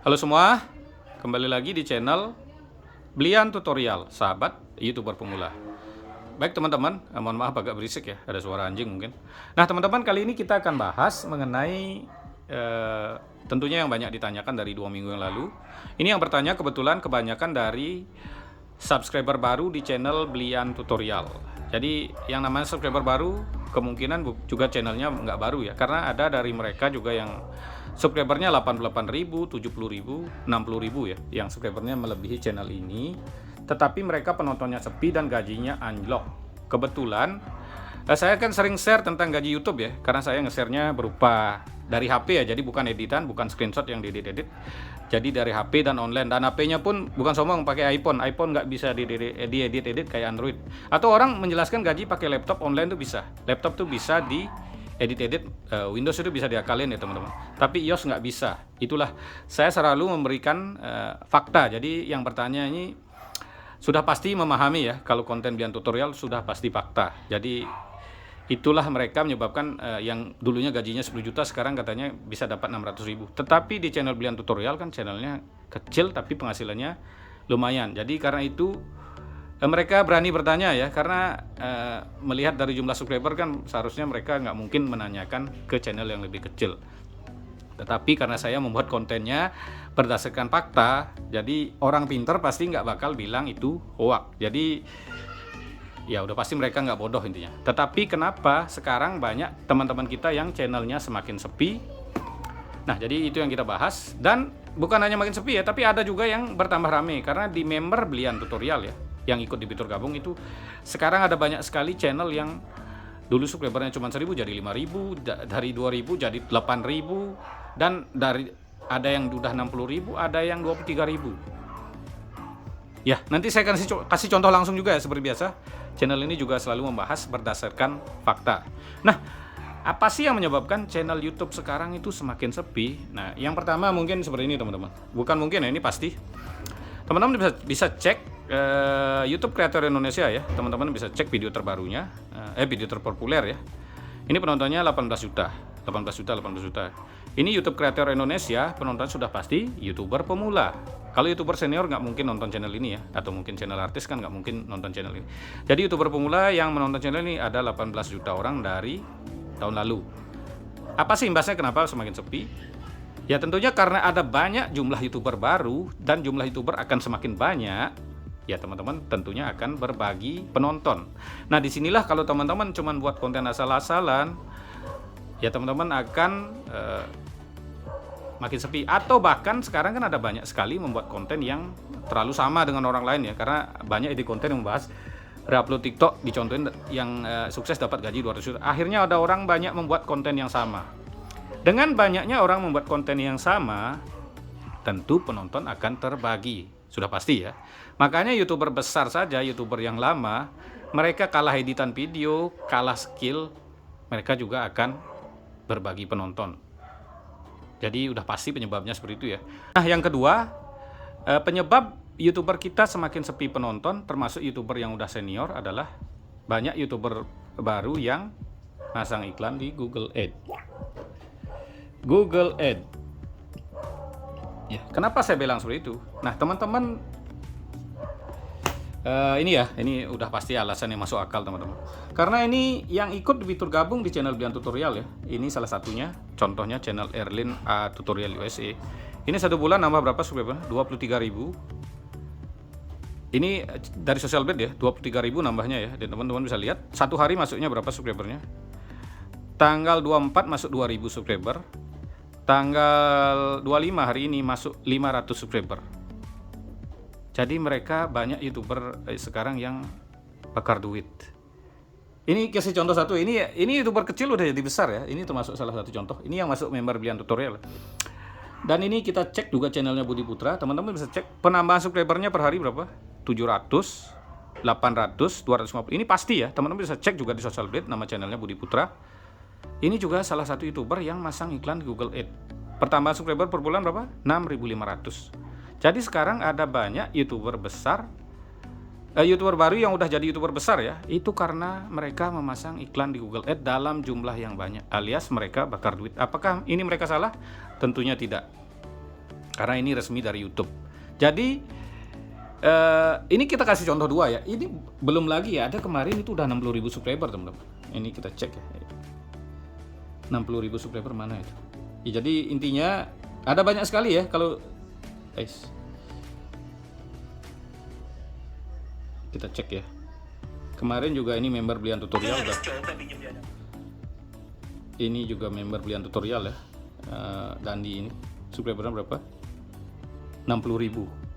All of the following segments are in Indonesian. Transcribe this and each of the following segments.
Halo semua, kembali lagi di channel Blian Tutorial, sahabat YouTuber pemula. Baik teman-teman, mohon maaf agak berisik ya, ada suara anjing mungkin. Nah teman-teman, kali ini kita akan bahas mengenai tentunya yang banyak ditanyakan dari 2 minggu yang lalu. Ini yang bertanya kebetulan kebanyakan dari subscriber baru di channel Blian Tutorial. Jadi yang namanya subscriber baru kemungkinan juga channelnya nggak baru ya, karena ada dari mereka juga yang subscribernya 88.000, 70.000, 60.000 ya, yang subscribernya melebihi channel ini, tetapi mereka penontonnya sepi dan gajinya anjlok. Kebetulan saya kan sering share tentang gaji YouTube ya, karena saya nge-share-nya berupa dari HP ya, jadi bukan editan, bukan screenshot yang diedit-edit. Jadi dari HP dan online, dan HP-nya pun bukan sombong pakai iPhone nggak bisa diedit-edit kayak Android. Atau orang menjelaskan gaji pakai laptop online tuh bisa, laptop tuh bisa di edit-edit, Windows itu bisa diakalin ya teman-teman, tapi iOS nggak bisa. Itulah saya selalu memberikan fakta. Jadi yang bertanya ini sudah pasti memahami ya, kalau konten Blian Tutorial sudah pasti fakta. Jadi itulah mereka menyebabkan yang dulunya gajinya 10 juta sekarang katanya bisa dapat 600.000. Tetapi di channel Blian Tutorial kan channelnya kecil tapi penghasilannya lumayan. Jadi karena itu mereka berani bertanya ya, karena melihat dari jumlah subscriber kan seharusnya mereka nggak mungkin menanyakan ke channel yang lebih kecil. Tetapi karena saya membuat kontennya berdasarkan fakta, jadi orang pinter pasti nggak bakal bilang itu hoax. Jadi ya udah pasti mereka nggak bodoh intinya. Tetapi kenapa sekarang banyak teman-teman kita yang channelnya semakin sepi? Nah jadi itu yang kita bahas, dan bukan hanya makin sepi ya, tapi ada juga yang bertambah rame karena di member Blian Tutorial ya, yang ikut di fitur gabung itu sekarang ada banyak sekali channel yang dulu subscribernya cuma 1.000 jadi 5.000, dari 2.000 jadi 8.000, dan dari ada yang udah 60.000, ada yang 23.000. Ya, nanti saya kasih contoh langsung juga ya, seperti biasa. Channel ini juga selalu membahas berdasarkan fakta. Nah, apa sih yang menyebabkan channel YouTube sekarang itu semakin sepi? Nah, yang pertama mungkin seperti ini teman-teman. Bukan mungkin ya, ini pasti. Teman-teman bisa cek YouTube Creator Indonesia ya. Teman-teman bisa cek video terbarunya, video terpopuler ya. Ini penontonnya 18 juta. Ini YouTube Creator Indonesia, penonton sudah pasti YouTuber pemula. Kalau YouTuber senior nggak mungkin nonton channel ini ya, atau mungkin channel artis kan nggak mungkin nonton channel ini. Jadi YouTuber pemula yang menonton channel ini ada 18 juta orang dari tahun lalu. Apa sih imbasnya kenapa semakin sepi? Ya tentunya karena ada banyak jumlah YouTuber baru, dan jumlah YouTuber akan semakin banyak. Ya teman-teman tentunya akan berbagi penonton. Nah disinilah kalau teman-teman cuma buat konten asal-asalan, ya teman-teman akan makin sepi. Atau bahkan sekarang kan ada banyak sekali membuat konten yang terlalu sama dengan orang lain ya, karena banyak ide konten yang membahas re-upload TikTok, dicontohin yang sukses dapat gaji 200 juta. Akhirnya ada orang banyak membuat konten yang sama. Dengan banyaknya orang membuat konten yang sama, tentu penonton akan terbagi, sudah pasti ya. Makanya YouTuber besar saja, YouTuber yang lama, mereka kalah editan video, kalah skill, mereka juga akan berbagi penonton. Jadi udah pasti penyebabnya seperti itu ya. Nah yang kedua, penyebab YouTuber kita semakin sepi penonton, termasuk YouTuber yang udah senior, adalah banyak YouTuber baru yang masang iklan di Google Ads. Ya, kenapa saya bilang seperti itu? Nah, teman-teman, ini udah pasti alasan yang masuk akal teman-teman. Karena ini yang ikut di fitur gabung di channel Blian Tutorial ya. Ini salah satunya, contohnya channel Erlin A Tutorial USA. Ini 1 bulan nambah berapa subscriber? 23.000. Ini dari social bed ya, 23.000 nambahnya ya. Dan teman-teman bisa lihat, satu hari masuknya berapa subscribernya. Tanggal 24 masuk 2.000 subscriber. Tanggal 25 hari ini masuk 500 subscriber. Jadi mereka banyak YouTuber sekarang yang bakar duit. Ini kasih contoh satu, ini YouTuber kecil udah jadi besar ya. Ini termasuk salah satu contoh. Ini yang masuk member Blian Tutorial. Dan ini kita cek juga channelnya Budi Putra. Teman-teman bisa cek penambahan subscribernya per hari berapa? 700, 800, 250. Ini pasti ya. Teman-teman bisa cek juga di social blade nama channelnya Budi Putra. Ini juga salah satu YouTuber yang masang iklan di Google Ads. Pertambahan subscriber per bulan berapa? 6.500. Jadi sekarang ada banyak YouTuber besar, YouTuber baru yang udah jadi YouTuber besar ya. Itu karena mereka memasang iklan di Google Ads dalam jumlah yang banyak, alias mereka bakar duit. Apakah ini mereka salah? Tentunya tidak. karena ini resmi dari YouTube. Jadi ini kita kasih contoh dua ya. Ini belum lagi ya, ada kemarin itu udah 60.000 subscriber teman-teman. Ini kita cek ya. 60.000 subscriber mana itu? Ya, jadi intinya ada banyak sekali ya kalau guys. Kita cek ya. Kemarin juga ini member Blian tutorial udah. Ini juga member Blian tutorial ya. Dandi ini subscribernya berapa? 60.000.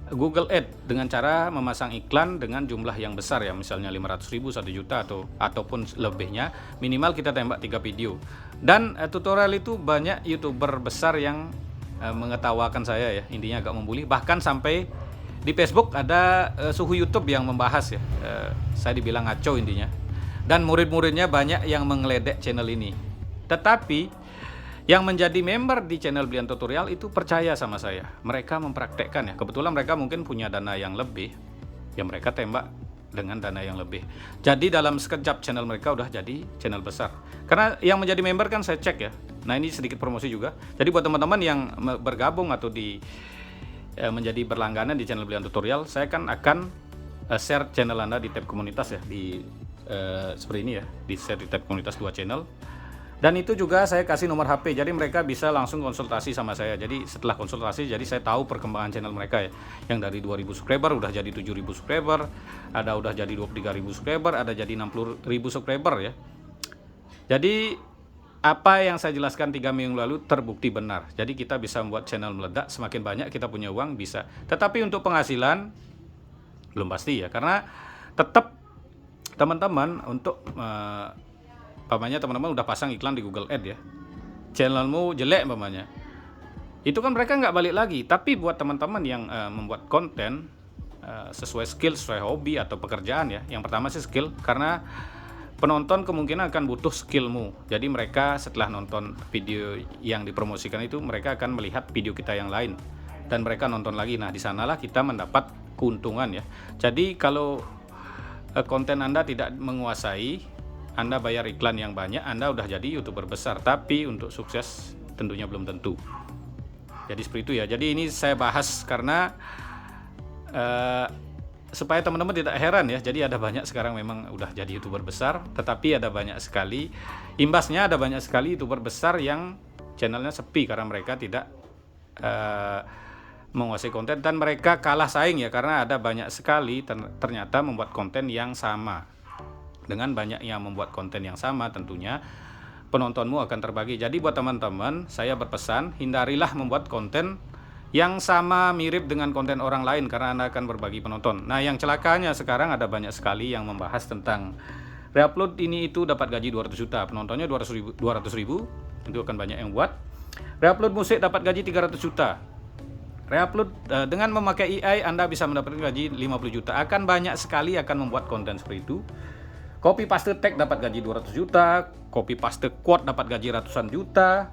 Google Ads dengan cara memasang iklan dengan jumlah yang besar ya, misalnya 500.000, 1 juta ataupun lebihnya, minimal kita tembak 3 video. Dan tutorial itu banyak YouTuber besar yang mengetawakan saya ya, intinya agak membuli, bahkan sampai di Facebook ada suhu YouTube yang membahas ya, saya dibilang ngaco intinya. Dan murid-muridnya banyak yang mengeledek channel ini. Tetapi yang menjadi member di channel Blian Tutorial itu percaya sama saya. Mereka mempraktekkan ya. Kebetulan mereka mungkin punya dana yang lebih. Ya mereka tembak dengan dana yang lebih. Jadi dalam sekejap channel mereka udah jadi channel besar. Karena yang menjadi member kan saya cek ya. Nah ini sedikit promosi juga. Jadi buat teman-teman yang bergabung atau menjadi berlangganan di channel Blian Tutorial, saya kan akan share channel Anda di tab komunitas ya. Seperti ini ya. Di share di tab komunitas 2 channel. Dan itu juga saya kasih nomor HP, jadi mereka bisa langsung konsultasi sama saya. Jadi setelah konsultasi, jadi saya tahu perkembangan channel mereka ya. Yang dari 2.000 subscriber udah jadi 7.000 subscriber, ada udah jadi 23.000 subscriber, ada jadi 60.000 subscriber ya. Jadi apa yang saya jelaskan 3 minggu lalu terbukti benar. Jadi kita bisa membuat channel meledak, semakin banyak kita punya uang bisa. Tetapi untuk penghasilan belum pasti ya, karena tetap teman-teman untuk pamannya teman-teman udah pasang iklan di Google Ads ya, channelmu jelek pamannya, itu kan mereka nggak balik lagi. Tapi buat teman-teman yang membuat konten sesuai skill, sesuai hobi atau pekerjaan ya, yang pertama sih skill, karena penonton kemungkinan akan butuh skillmu. Jadi mereka setelah nonton video yang dipromosikan itu, mereka akan melihat video kita yang lain dan mereka nonton lagi. Nah di sanalah kita mendapat keuntungan ya. Jadi kalau konten Anda tidak menguasai, Anda bayar iklan yang banyak, Anda udah jadi YouTuber besar, tapi untuk sukses tentunya belum tentu. Jadi seperti itu ya. Jadi ini saya bahas karena supaya teman-teman tidak heran ya. Jadi ada banyak sekarang memang udah jadi YouTuber besar, tetapi ada banyak sekali imbasnya, ada banyak sekali YouTuber besar yang channelnya sepi karena mereka tidak menguasai konten dan mereka kalah saing ya, karena ada banyak sekali ternyata membuat konten yang sama. Dengan banyak yang membuat konten yang sama, tentunya penontonmu akan terbagi. Jadi buat teman-teman, saya berpesan, hindarilah membuat konten yang sama mirip dengan konten orang lain, karena Anda akan berbagi penonton. Nah yang celakanya sekarang ada banyak sekali yang membahas tentang reupload ini itu dapat gaji 200 juta, penontonnya 200 ribu, tentu akan banyak yang buat. Reupload musik dapat gaji 300 juta. Reupload dengan memakai AI Anda bisa mendapatkan gaji 50 juta. Akan banyak sekali akan membuat konten seperti itu. Copy paste tag dapat gaji 200 juta, copy paste quote dapat gaji ratusan juta,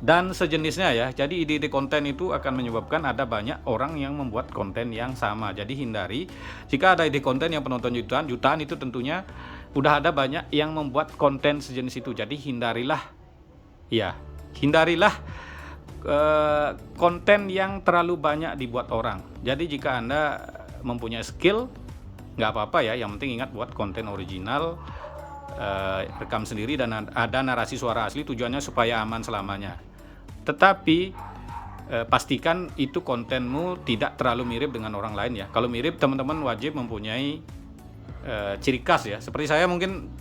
dan sejenisnya ya. Jadi ide-ide konten itu akan menyebabkan ada banyak orang yang membuat konten yang sama. Jadi hindari, jika ada ide konten yang penonton jutaan itu tentunya udah ada banyak yang membuat konten sejenis itu. Jadi hindarilah konten yang terlalu banyak dibuat orang. Jadi jika Anda mempunyai skill, nggak apa-apa ya, yang penting ingat buat konten original, rekam sendiri dan ada narasi suara asli, tujuannya supaya aman selamanya. Tetapi pastikan itu kontenmu tidak terlalu mirip dengan orang lain ya. Kalau mirip, teman-teman wajib mempunyai ciri khas ya. Seperti saya mungkin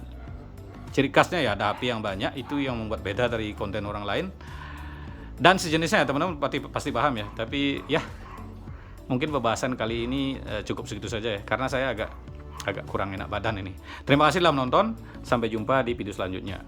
ciri khasnya ya ada HP yang banyak, itu yang membuat beda dari konten orang lain. Dan sejenisnya ya, teman-teman pasti paham ya. Tapi ya mungkin pembahasan kali ini cukup segitu saja ya, karena saya agak kurang enak badan ini. Terima kasih telah menonton, sampai jumpa di video selanjutnya.